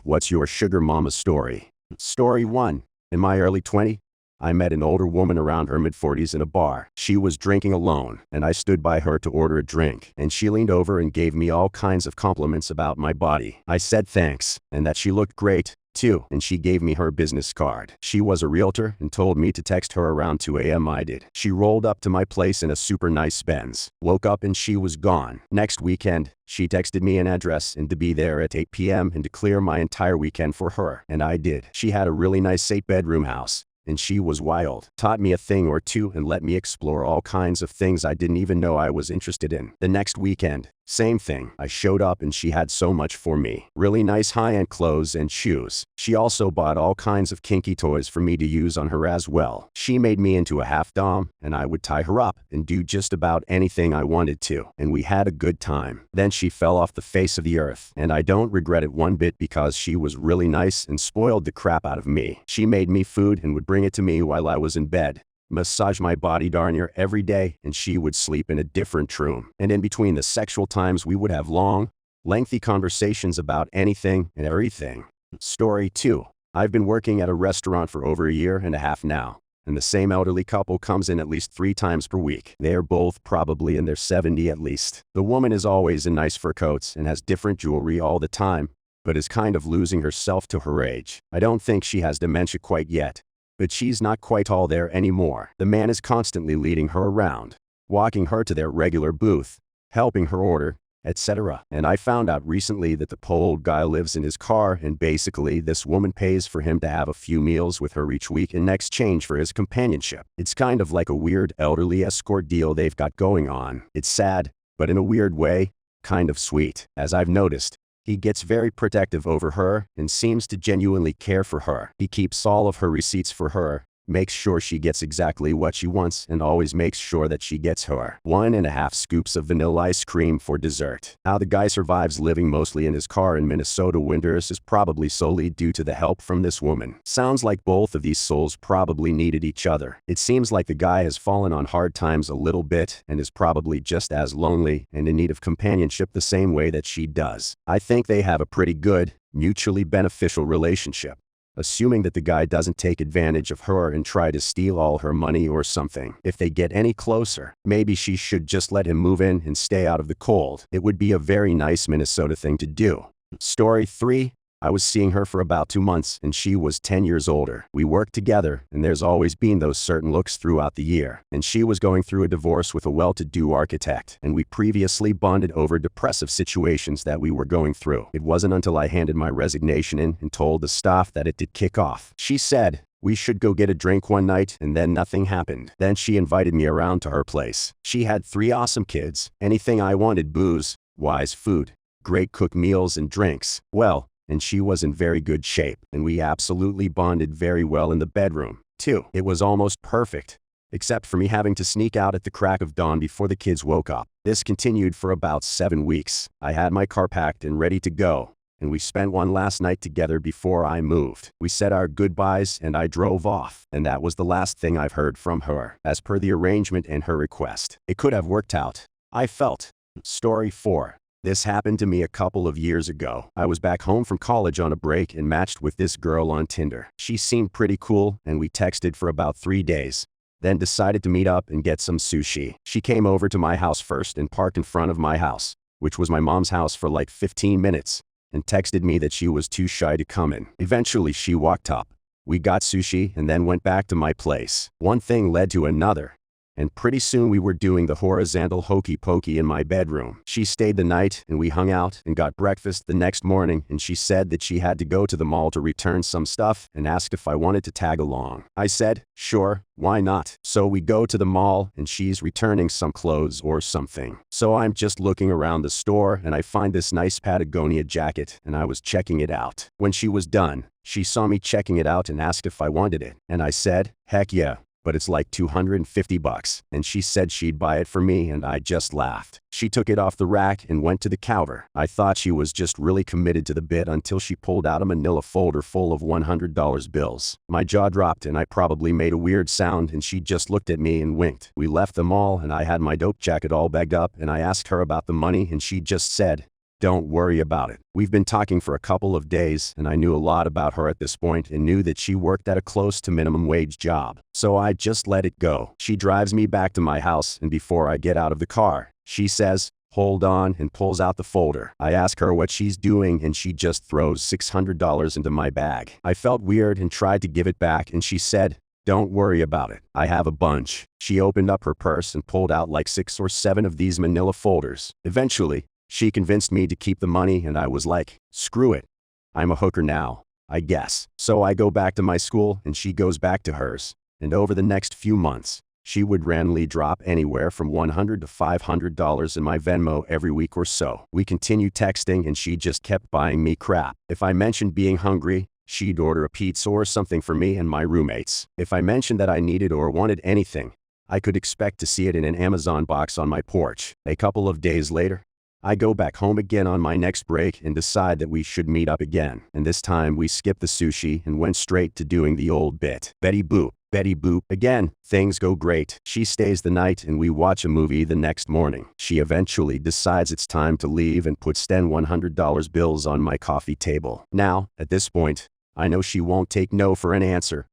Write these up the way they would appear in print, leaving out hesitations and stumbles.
What's your sugar mama story? Story 1. In my early 20s, I met an older woman around her mid-40s in a bar. She was drinking alone, and I stood by her to order a drink, and she leaned over and gave me all kinds of compliments about my body. I said thanks, and that she looked great, too, and she gave me her business card. She was a realtor and told me to text her around 2 a.m. I did. She rolled up to my place in a super nice Benz. Woke up and she was gone. Next weekend, she texted me an address and to be there at 8 p.m. and to clear my entire weekend for her. And I did. She had a really nice 8-bedroom house. And she was wild. Taught me a thing or two and let me explore all kinds of things I didn't even know I was interested in. The next weekend, same thing. I showed up and she had so much for me. Really nice high-end clothes and shoes. She also bought all kinds of kinky toys for me to use on her as well. She made me into a half-dom, and I would tie her up and do just about anything I wanted to. And we had a good time. Then she fell off the face of the earth, and I don't regret it one bit because she was really nice and spoiled the crap out of me. She made me food and would bring it to me while I was in bed. Massage my body darn near every day, and she would sleep in a different room. And in between the sexual times we would have long, lengthy conversations about anything and everything. Story 2. I've been working at a restaurant for over a year and a half now, and the same elderly couple comes in at least 3 times per week. They are both probably in their 70s at least. The woman is always in nice fur coats and has different jewelry all the time, but is kind of losing herself to her age. I don't think she has dementia quite yet, but she's not quite all there anymore. The man is constantly leading her around, walking her to their regular booth, helping her order, etc. And I found out recently that the poor old guy lives in his car, and basically this woman pays for him to have a few meals with her each week in exchange for his companionship. It's kind of like a weird elderly escort deal they've got going on. It's sad, but in a weird way, kind of sweet. As I've noticed, he gets very protective over her and seems to genuinely care for her. He keeps all of her receipts for her, makes sure she gets exactly what she wants, and always makes sure that she gets her 1.5 scoops of vanilla ice cream for dessert. How the guy survives living mostly in his car in Minnesota winters is probably solely due to the help from this woman. Sounds like both of these souls probably needed each other. It seems like the guy has fallen on hard times a little bit and is probably just as lonely and in need of companionship the same way that she does. I think they have a pretty good, mutually beneficial relationship, assuming that the guy doesn't take advantage of her and try to steal all her money or something. If they get any closer, maybe she should just let him move in and stay out of the cold. It would be a very nice Minnesota thing to do. Story 3. I was seeing her for about 2 months, and she was 10 years older. We worked together, and there's always been those certain looks throughout the year. And she was going through a divorce with a well-to-do architect, and we previously bonded over depressive situations that we were going through. It wasn't until I handed my resignation in and told the staff that it did kick off. She said we should go get a drink one night, and then nothing happened. Then she invited me around to her place. She had 3 awesome kids, anything I wanted: booze, wise food, great cooked meals and drinks. Well, and she was in very good shape, and we absolutely bonded very well in the bedroom, too. It was almost perfect, except for me having to sneak out at the crack of dawn before the kids woke up. This continued for about 7 weeks. I had my car packed and ready to go, and we spent one last night together before I moved. We said our goodbyes and I drove off, and that was the last thing I've heard from her, as per the arrangement and her request. It could have worked out, I felt. Story 4. This happened to me a couple of years ago. I was back home from college on a break and matched with this girl on Tinder. She seemed pretty cool, and we texted for about 3 days, then decided to meet up and get some sushi. She came over to my house first and parked in front of my house, which was my mom's house, for like 15 minutes, and texted me that she was too shy to come in. Eventually she walked up. We got sushi and then went back to my place. One thing led to another, and pretty soon we were doing the horizontal hokey pokey in my bedroom. She stayed the night, and we hung out and got breakfast the next morning, and she said that she had to go to the mall to return some stuff and asked if I wanted to tag along. I said, sure, why not? So we go to the mall, and she's returning some clothes or something. So I'm just looking around the store, and I find this nice Patagonia jacket, and I was checking it out. When she was done, she saw me checking it out and asked if I wanted it, and I said, heck yeah, but it's like $250, and she said she'd buy it for me, and I just laughed. She took it off the rack and went to the counter. I thought she was just really committed to the bit until she pulled out a manila folder full of $100 bills. My jaw dropped and I probably made a weird sound, and she just looked at me and winked. We left the mall and I had my dope jacket all bagged up, and I asked her about the money, and she just said, Don't worry about it. We've been talking for a couple of days, and I knew a lot about her at this point and knew that she worked at a close to minimum wage job. So I just let it go. She drives me back to my house, and before I get out of the car, she says, "Hold on," and pulls out the folder. I ask her what she's doing, and she just throws $600 into my bag. I felt weird and tried to give it back, and she said, "Don't worry about it. I have a bunch." She opened up her purse and pulled out like 6 or 7 of these manila folders. Eventually, she convinced me to keep the money, and I was like, screw it. I'm a hooker now, I guess. So I go back to my school, and she goes back to hers. And over the next few months, she would randomly drop anywhere from $100 to $500 in my Venmo every week or so. We continued texting, and she just kept buying me crap. If I mentioned being hungry, she'd order a pizza or something for me and my roommates. If I mentioned that I needed or wanted anything, I could expect to see it in an Amazon box on my porch. A couple of days later, I go back home again on my next break and decide that we should meet up again. And this time we skipped the sushi and went straight to doing the old bit. Betty Boop. Betty Boop. Again, things go great. She stays the night and we watch a movie the next morning. She eventually decides it's time to leave and puts 10 $100 bills on my coffee table. Now, at this point, I know she won't take no for an answer.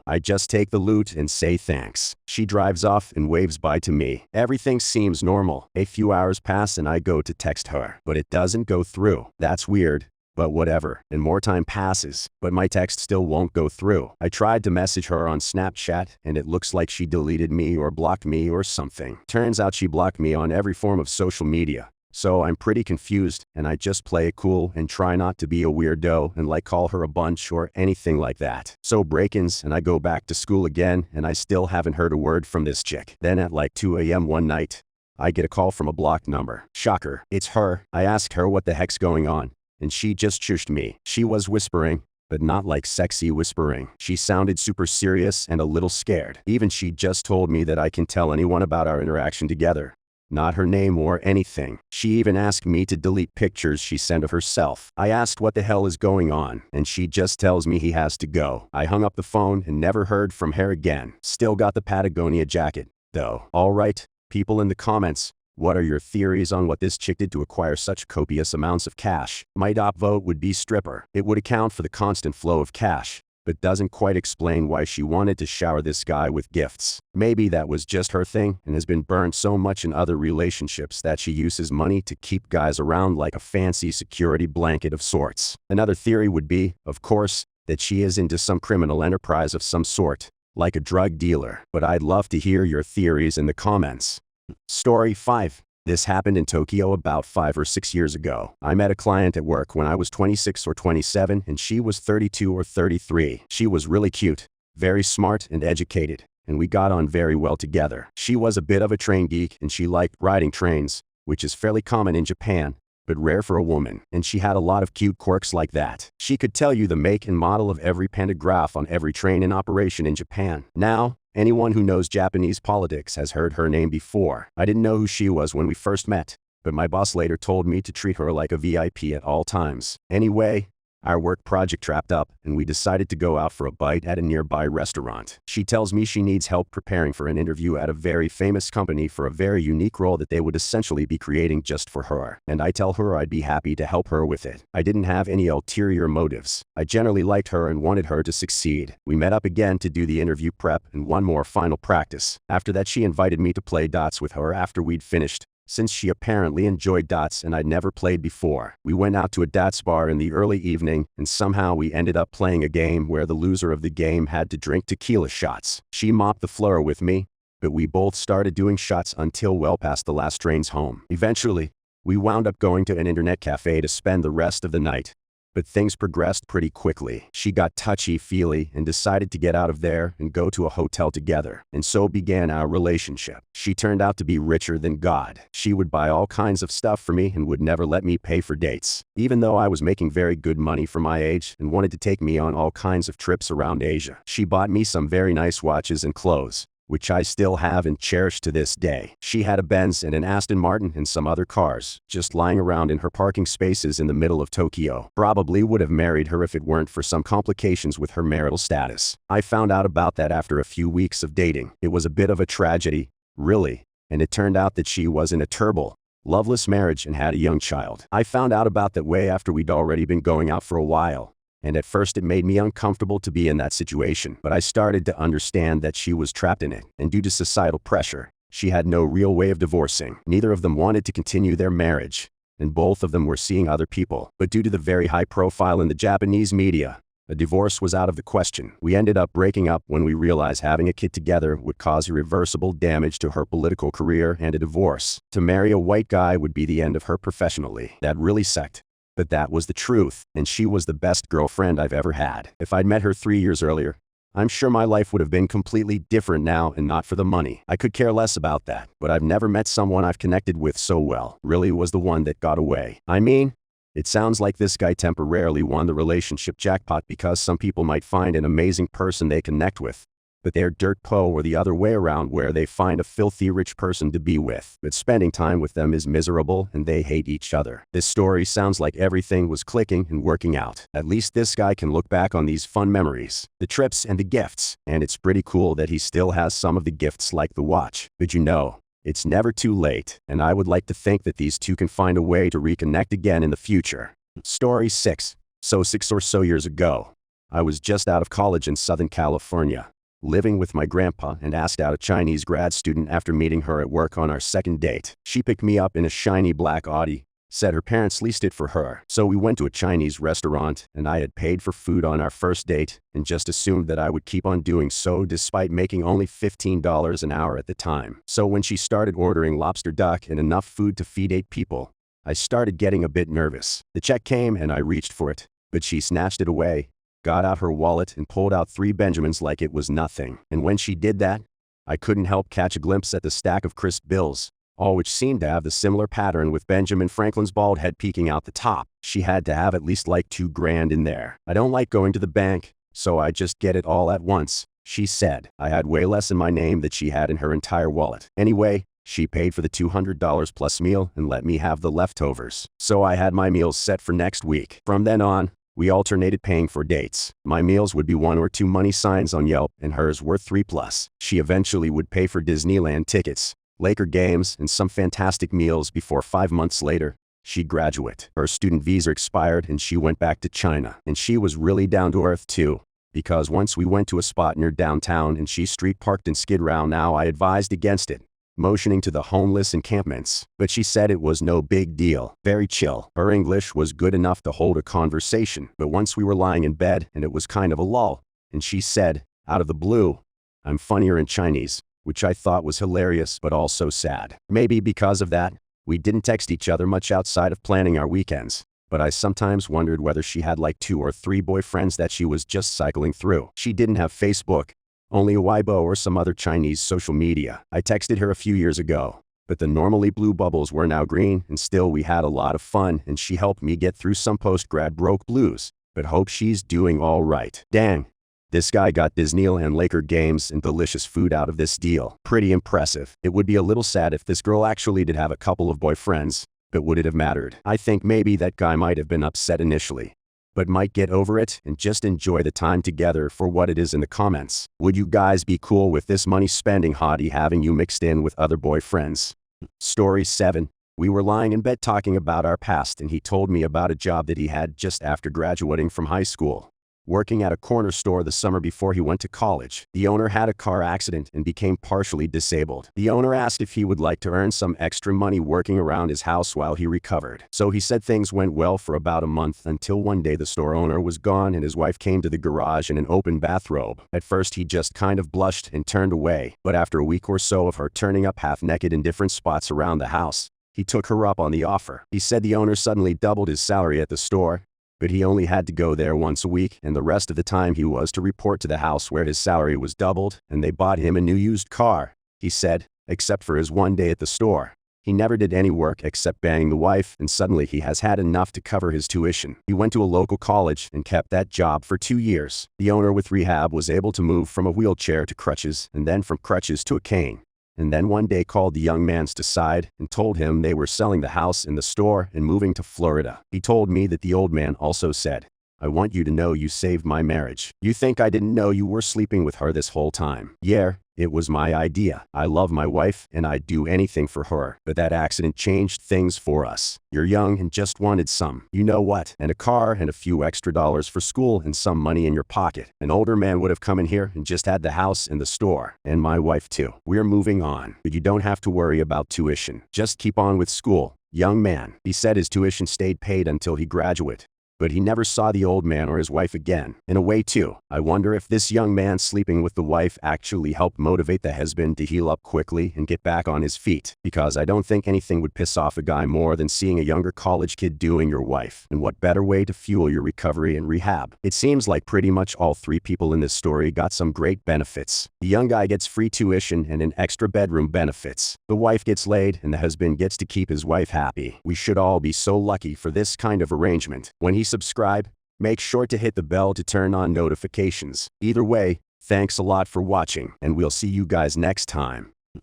I just take the loot and say thanks. She drives off and waves bye to me. Everything seems normal. A few hours pass and I go to text her, but it doesn't go through. That's weird, but whatever. And more time passes, but my text still won't go through. I tried to message her on Snapchat, and it looks like she deleted me or blocked me or something. Turns out she blocked me on every form of social media. So I'm pretty confused, and I just play it cool and try not to be a weirdo and like call her a bunch or anything like that. So break-ins, and I go back to school again, and I still haven't heard a word from this chick. Then at like 2 a.m. one night, I get a call from a blocked number. Shocker, it's her. I asked her what the heck's going on, and she just shushed me. She was whispering, but not like sexy whispering. She sounded super serious and a little scared. Even she just told me that I can tell anyone about our interaction together. Not her name or anything. She even asked me to delete pictures she sent of herself. I asked what the hell is going on, and she just tells me he has to go. I hung up the phone and never heard from her again. Still got the Patagonia jacket, though. Alright, people in the comments, what are your theories on what this chick did to acquire such copious amounts of cash? My top vote would be stripper. It would account for the constant flow of cash, but doesn't quite explain why she wanted to shower this guy with gifts. Maybe that was just her thing and has been burned so much in other relationships that she uses money to keep guys around like a fancy security blanket of sorts. Another theory would be, of course, that she is into some criminal enterprise of some sort, like a drug dealer. But I'd love to hear your theories in the comments. Story 5. This happened in Tokyo about 5 or 6 years ago. I met a client at work when I was 26 or 27 and she was 32 or 33. She was really cute, very smart and educated, and we got on very well together. She was a bit of a train geek and she liked riding trains, which is fairly common in Japan, but rare for a woman, and she had a lot of cute quirks like that. She could tell you the make and model of every pantograph on every train in operation in Japan. Now, anyone who knows Japanese politics has heard her name before. I didn't know who she was when we first met, but my boss later told me to treat her like a VIP at all times. Anyway, our work project wrapped up, and we decided to go out for a bite at a nearby restaurant. She tells me she needs help preparing for an interview at a very famous company for a very unique role that they would essentially be creating just for her. And I tell her I'd be happy to help her with it. I didn't have any ulterior motives. I generally liked her and wanted her to succeed. We met up again to do the interview prep and one more final practice. After that, she invited me to play dots with her after we'd finished, since she apparently enjoyed dots and I'd never played before. We went out to a dots bar in the early evening, and somehow we ended up playing a game where the loser of the game had to drink tequila shots. She mopped the floor with me, but we both started doing shots until well past the last trains home. Eventually, we wound up going to an internet cafe to spend the rest of the night. But things progressed pretty quickly. She got touchy-feely and decided to get out of there and go to a hotel together. And so began our relationship. She turned out to be richer than God. She would buy all kinds of stuff for me and would never let me pay for dates. Even though I was making very good money for my age and wanted to take me on all kinds of trips around Asia. She bought me some very nice watches and clothes, which I still have and cherish to this day. She had a Benz and an Aston Martin and some other cars, just lying around in her parking spaces in the middle of Tokyo. Probably would have married her if it weren't for some complications with her marital status. I found out about that after a few weeks of dating. It was a bit of a tragedy, really, and it turned out that she was in a turbo, loveless marriage and had a young child. I found out about that way after we'd already been going out for a while. And at first it made me uncomfortable to be in that situation, but I started to understand that she was trapped in it, and due to societal pressure, she had no real way of divorcing. Neither of them wanted to continue their marriage, and both of them were seeing other people. But due to the very high profile in the Japanese media, a divorce was out of the question. We ended up breaking up when we realized having a kid together would cause irreversible damage to her political career, and a divorce to marry a white guy would be the end of her professionally. That really sucked. But that was the truth, and she was the best girlfriend I've ever had. If I'd met her 3 years earlier, I'm sure my life would have been completely different now, and not for the money. I could care less about that, but I've never met someone I've connected with so well. Really was the one that got away. I mean, it sounds like this guy temporarily won the relationship jackpot, because some people might find an amazing person they connect with, but they're dirt poor, or the other way around, where they find a filthy rich person to be with, but spending time with them is miserable and they hate each other. This story sounds like everything was clicking and working out. At least this guy can look back on these fun memories, the trips and the gifts, and it's pretty cool that he still has some of the gifts like the watch. But you know, it's never too late, and I would like to think that these two can find a way to reconnect again in the future. Story 6. So 6 or so years ago, I was just out of college in Southern California, living with my grandpa, and asked out a Chinese grad student after meeting her at work on our second date. She picked me up in a shiny black Audi, said her parents leased it for her. So we went to a Chinese restaurant, and I had paid for food on our first date, and just assumed that I would keep on doing so despite making only $15 an hour at the time. So when she started ordering lobster duck and enough food to feed 8 people, I started getting a bit nervous. The check came and I reached for it, but she snatched it away, got out her wallet and pulled out 3 Benjamins like it was nothing. And when she did that, I couldn't help catch a glimpse at the stack of crisp bills, all which seemed to have the similar pattern with Benjamin Franklin's bald head peeking out the top. She had to have at least like $2 grand in there. I don't like going to the bank, so I just get it all at once, she said. I had way less in my name than she had in her entire wallet. Anyway, she paid for the $200 plus meal and let me have the leftovers. So I had my meals set for next week. From then on, we alternated paying for dates. My meals would be 1 or 2 money signs on Yelp, and hers were 3+. She eventually would pay for Disneyland tickets, Laker games, and some fantastic meals before 5 months later, she'd graduate. Her student visa expired and she went back to China. And she was really down to earth too, because once we went to a spot near downtown and she street parked in Skid Row. Now I advised against it, motioning to the homeless encampments, but she said it was no big deal, very chill. Her English was good enough to hold a conversation, but once we were lying in bed and it was kind of a lull, and she said, out of the blue, "I'm funnier in Chinese," which I thought was hilarious but also sad. Maybe because of that, we didn't text each other much outside of planning our weekends, but I sometimes wondered whether she had like 2 or 3 boyfriends that she was just cycling through. She didn't have Facebook, only a Weibo or some other Chinese social media. I texted her a few years ago, but the normally blue bubbles were now green, and still we had a lot of fun, and she helped me get through some post-grad broke blues, but hope she's doing all right. Dang, this guy got Disneyland Laker games and delicious food out of this deal. Pretty impressive. It would be a little sad if this girl actually did have a couple of boyfriends, but would it have mattered? I think maybe that guy might have been upset initially, but might get over it and just enjoy the time together for what it is. In the comments, would you guys be cool with this money-spending hottie having you mixed in with other boyfriends? Story 7. We were lying in bed talking about our past, and he told me about a job that he had just after graduating from high school, working at a corner store the summer before he went to college. The owner had a car accident and became partially disabled. The owner asked if he would like to earn some extra money working around his house while he recovered. So he said things went well for about a month, until one day the store owner was gone and his wife came to the garage in an open bathrobe. At first he just kind of blushed and turned away, but after a week or so of her turning up half naked in different spots around the house, he took her up on the offer. He said the owner suddenly doubled his salary at the store, but he only had to go there once a week, and the rest of the time he was to report to the house where his salary was doubled, and they bought him a new used car. He said, except for his one day at the store, he never did any work except banging the wife, and suddenly he has had enough to cover his tuition. He went to a local college and kept that job for 2 years. The owner with rehab was able to move from a wheelchair to crutches, and then from crutches to a cane. And then one day called the young man's side and told him they were selling the house in the store and moving to Florida. He told me that the old man also said, "I want you to know you saved my marriage. You think I didn't know you were sleeping with her this whole time?" Yeah, It was my idea. I love my wife and I'd do anything for her. But that accident changed things for us. You're young and just wanted some, you know what, and a car and a few extra dollars for school and some money in your pocket. An older man would have come in here and just had the house and the store. And my wife too. We're moving on. But you don't have to worry about tuition. Just keep on with school. Young man. He said his tuition stayed paid until he graduated. But he never saw the old man or his wife again. In a way too, I wonder if this young man sleeping with the wife actually helped motivate the husband to heal up quickly and get back on his feet. Because I don't think anything would piss off a guy more than seeing a younger college kid doing your wife. And what better way to fuel your recovery and rehab? It seems like pretty much all three people in this story got some great benefits. The young guy gets free tuition and an extra bedroom benefits. The wife gets laid and the husband gets to keep his wife happy. We should all be so lucky for this kind of arrangement. When he subscribe, make sure to hit the bell to turn on notifications. Either way, thanks a lot for watching, and we'll see you guys next time.